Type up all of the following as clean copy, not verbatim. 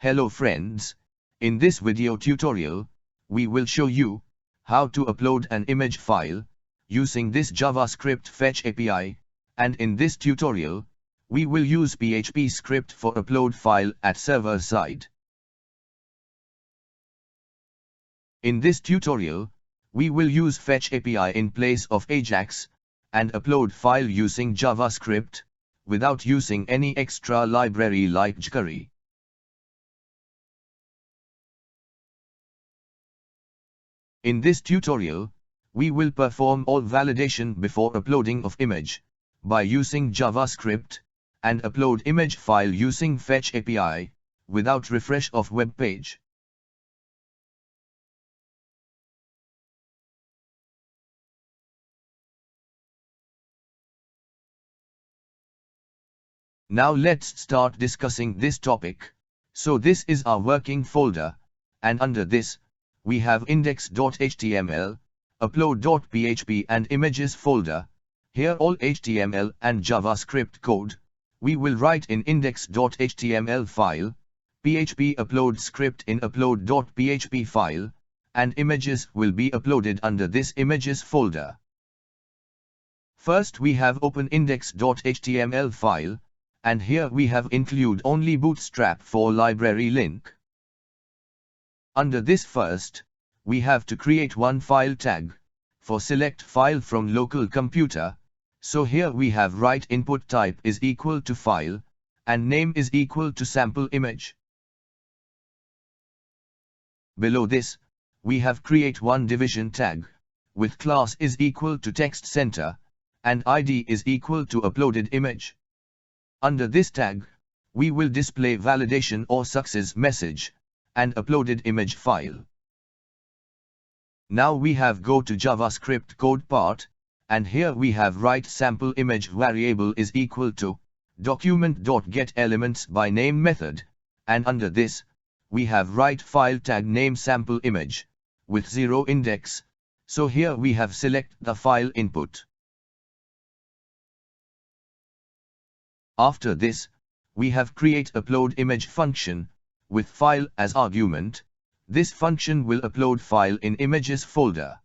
Hello friends, in this video tutorial, we will show you how to upload an image file using this JavaScript Fetch API, and in this tutorial, we will use PHP script for upload file at server side. In this tutorial, we will use Fetch API in place of AJAX, and upload file using JavaScript, without using any extra library like jQuery. In this tutorial, we will perform all validation before uploading of image, by using JavaScript, and upload image file using Fetch API, without refresh of web page. Now let's start discussing this topic. So this is our working folder, and under this, we have index.html, upload.php and images folder. Here all HTML and JavaScript code, we will write in index.html file, PHP upload script in upload.php file, and images will be uploaded under this images folder. First we have open index.html file, and here we have include only bootstrap for library link. Under this first, we have to create one file tag, for select file from local computer, so here we have write input type is equal to file, and name is equal to sample image. Below this, we have create one division tag, with class is equal to text center, and ID is equal to uploaded image. Under this tag, we will display validation or success message, and uploaded image file. Now we have go to JavaScript code part, and here we have write sample image variable is equal to document.getElements by name method, and under this, we have write file tag name sample image, with 0 index, so here we have select the file input. After this, we have create upload image function, with file as argument. This function will upload file in images folder.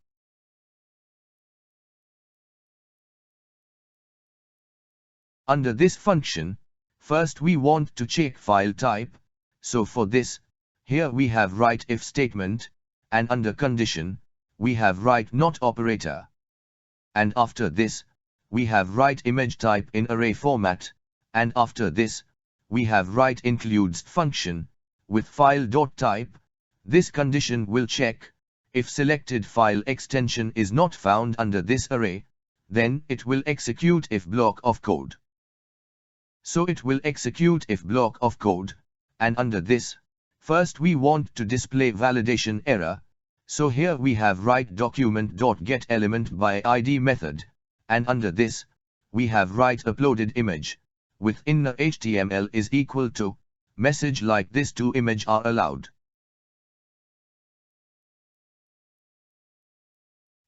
Under this function, first we want to check file type, so for this, here we have write if statement, and under condition, we have write not operator. And after this, we have write image type in array format, and after this, we have write includes function, with file.type. This condition will check, if selected file extension is not found under this array, then it will execute if block of code. So it will execute if block of code, and under this, first we want to display validation error, so here we have write document.getElement by ID method, and under this, we have write uploaded image, with inner HTML is equal to, message like this two image are allowed.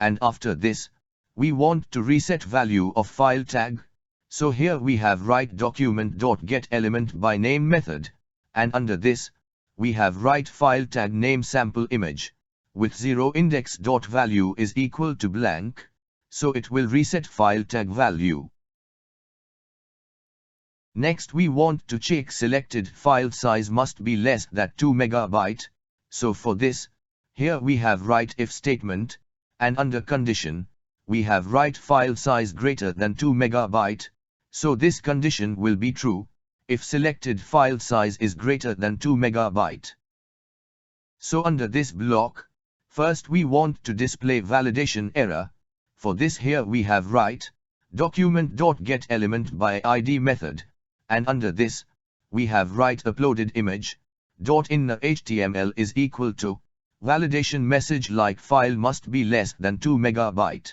And after this, we want to reset value of file tag, so here we have write document.getElement by name method, and under this, we have write file tag name sample image, with 0 index.value is equal to blank, so it will reset file tag value. Next we want to check selected file size must be less than 2 MB, so for this, here we have write if statement, and under condition, we have write file size greater than 2 MB, so this condition will be true, if selected file size is greater than 2 MB. So under this block, first we want to display validation error, for this here we have write, document.getElement by ID method, and under this, we have write uploaded image, inner HTML is equal to, validation message like file must be less than 2 MB.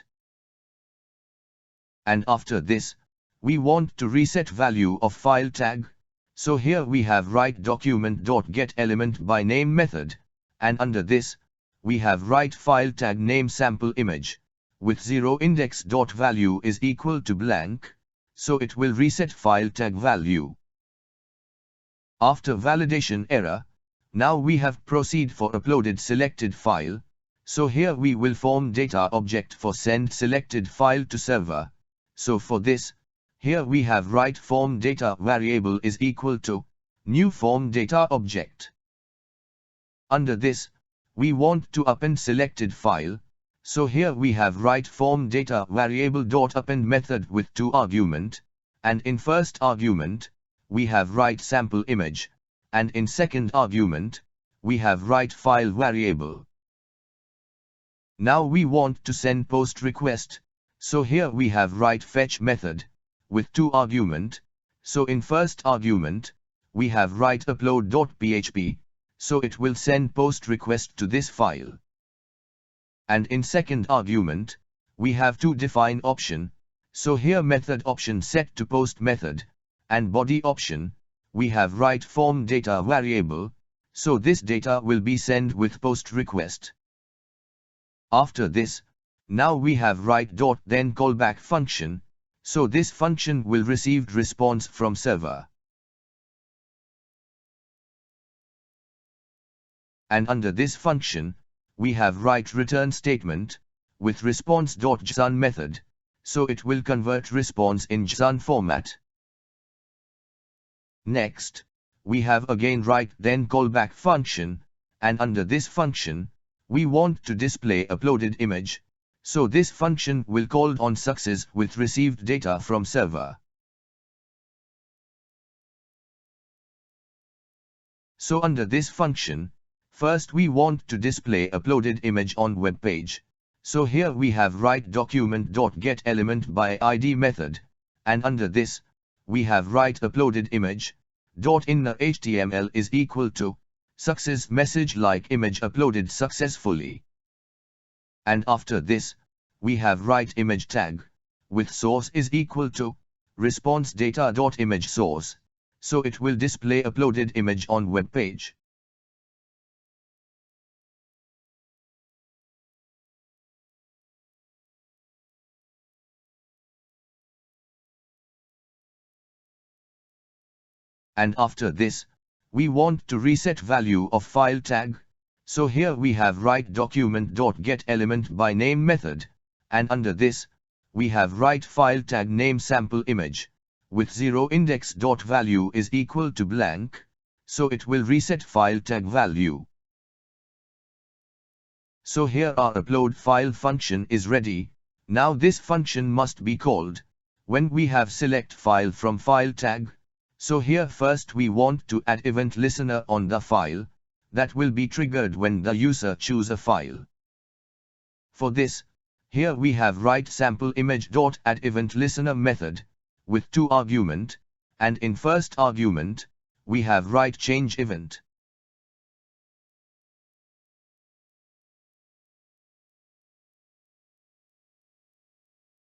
And after this, we want to reset value of file tag, so here we have write document.getElement by name method, and under this, we have write file tag name sample image, with 0 index.value is equal to blank, so it will reset file tag value. After validation error, Now we have proceed for uploaded selected file. So here we will form data object for send selected file to server. So for this, here we have write form data variable is equal to new form data object. Under this, we want to append selected file. So here we have write form data variable dot append method with 2 argument, and in first argument, we have write sample image, and in second argument, we have write file variable. Now we want to send post request, so here we have write fetch method, with 2 argument, so in first argument, we have write upload.php, so it will send post request to this file. And in second argument, we have to define option, so here method option set to post method, and body option, we have write form data variable, so this data will be sent with post request. After this, now we have write dot then callback function, so this function will receive response from server. And under this function, we have write return statement, with response.json method, so it will convert response in JSON format. Next, we have again write then callback function, and under this function, we want to display uploaded image, so this function will called on success with received data from server. So under this function, first we want to display uploaded image on web page, so here we have write document.getElementById method, and under this, we have write uploaded image, inner HTML is equal to success message like image uploaded successfully. And after this, we have write image tag, with source is equal to response data.image source, so it will display uploaded image on web page. And after this, we want to reset value of file tag, so here we have write document.getElementByName method, and under this, we have write file tag name sample image, with 0 index dot value is equal to blank, so it will reset file tag value. So here our upload file function is ready. Now this function must be called when we have select file from file tag. So here first we want to add event listener on the file, that will be triggered when the user choose a file. For this, here we have write sample image.add event listener method, with 2 argument, and in first argument, we have write change event.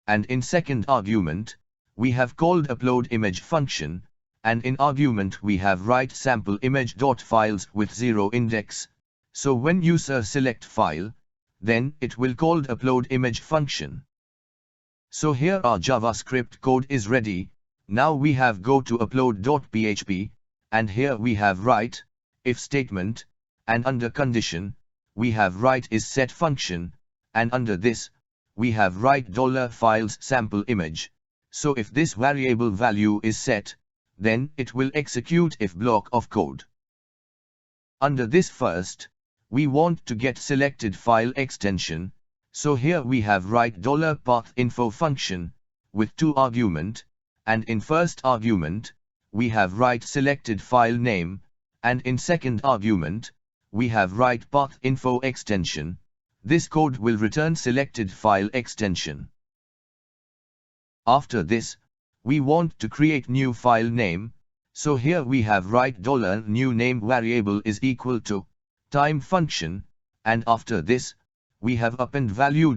And in second argument, we have called upload image function, and in argument we have write sample image.files with 0 index, so when user select file, then it will called upload image function. So here our JavaScript code is ready. Now we have go to upload.php, and here we have write if statement, and under condition, we have write is set function, and under this, we have write $files sample image, so if this variable value is set, then it will execute if block of code. Under this first, we want to get selected file extension, so here we have write $pathinfo function, with 2 argument, and in first argument, we have write selected file name, and in second argument, we have write pathinfo extension. This code will return selected file extension. After this, we want to create new file name, so here we have write $new name variable is equal to time function, and after this, we have append value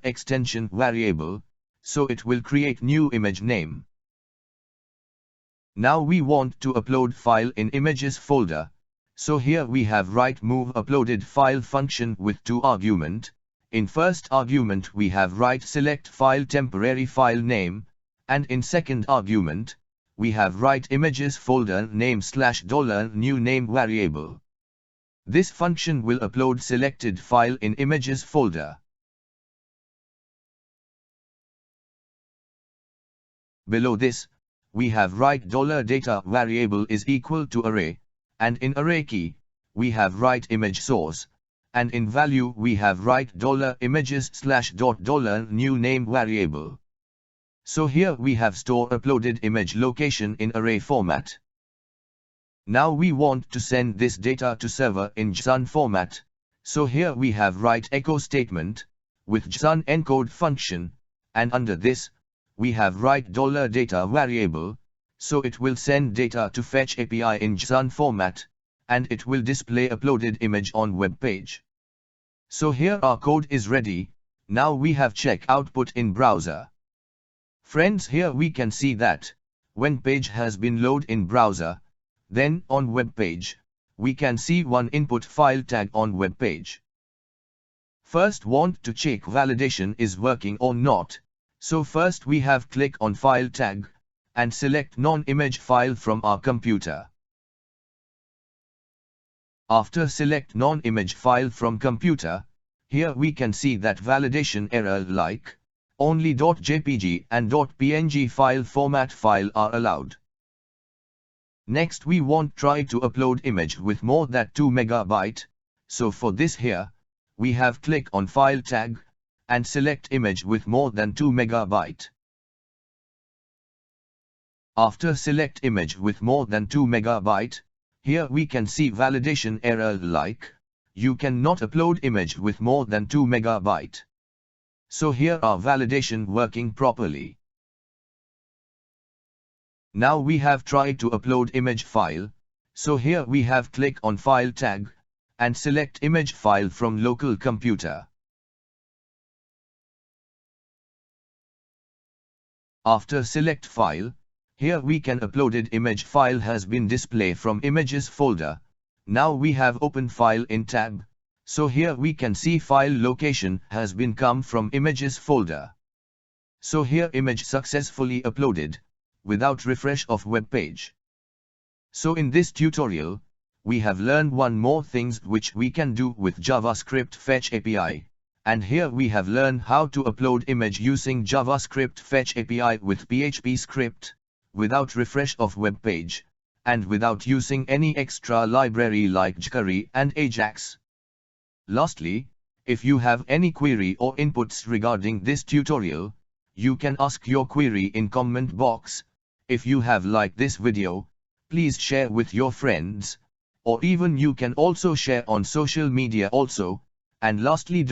$extension variable, so it will create new image name. Now we want to upload file in images folder, so here we have write move uploaded file function with 2 argument. In first argument we have write select file temporary file name, and in second argument, we have write images folder name /$new name variable. This function will upload selected file in images folder. Below this, we have write $data variable is equal to array, and in array key, we have write image source, and in value we have write $images / new name variable. So here we have store uploaded image location in array format. Now we want to send this data to server in JSON format, so here we have write echo statement, with JSON encode function, and under this, we have write $data variable, so it will send data to Fetch API in JSON format, and it will display uploaded image on web page. So here our code is ready. Now we have check output in browser. Friends, here we can see that, when page has been loaded in browser, then on web page, we can see one input file tag on web page. First want to check validation is working or not, so first we have click on file tag, and select non-image file from our computer. After select non-image file from computer, here we can see that validation error like, only .jpg and .png file format file are allowed. Next we want try to upload image with more than 2 MB, so for this here, we have click on file tag, and select image with more than 2 MB. After select image with more than 2 MB, here we can see validation error like, you cannot upload image with more than 2 MB. So here our validation working properly. Now we have tried to upload image file, so here we have click on file tag, and select image file from local computer. After select file, here we can uploaded image file has been displayed from images folder. Now we have open file in tab, so here we can see file location has been come from images folder. So here image successfully uploaded, without refresh of web page. So in this tutorial, we have learned one more things which we can do with JavaScript Fetch API. And here we have learned how to upload image using JavaScript Fetch API with PHP script, without refresh of web page, and without using any extra library like jQuery and AJAX. Lastly, if you have any query or inputs regarding this tutorial, you can ask your query in comment box. If you have liked this video, please share with your friends, or even you can also share on social media also. And lastly,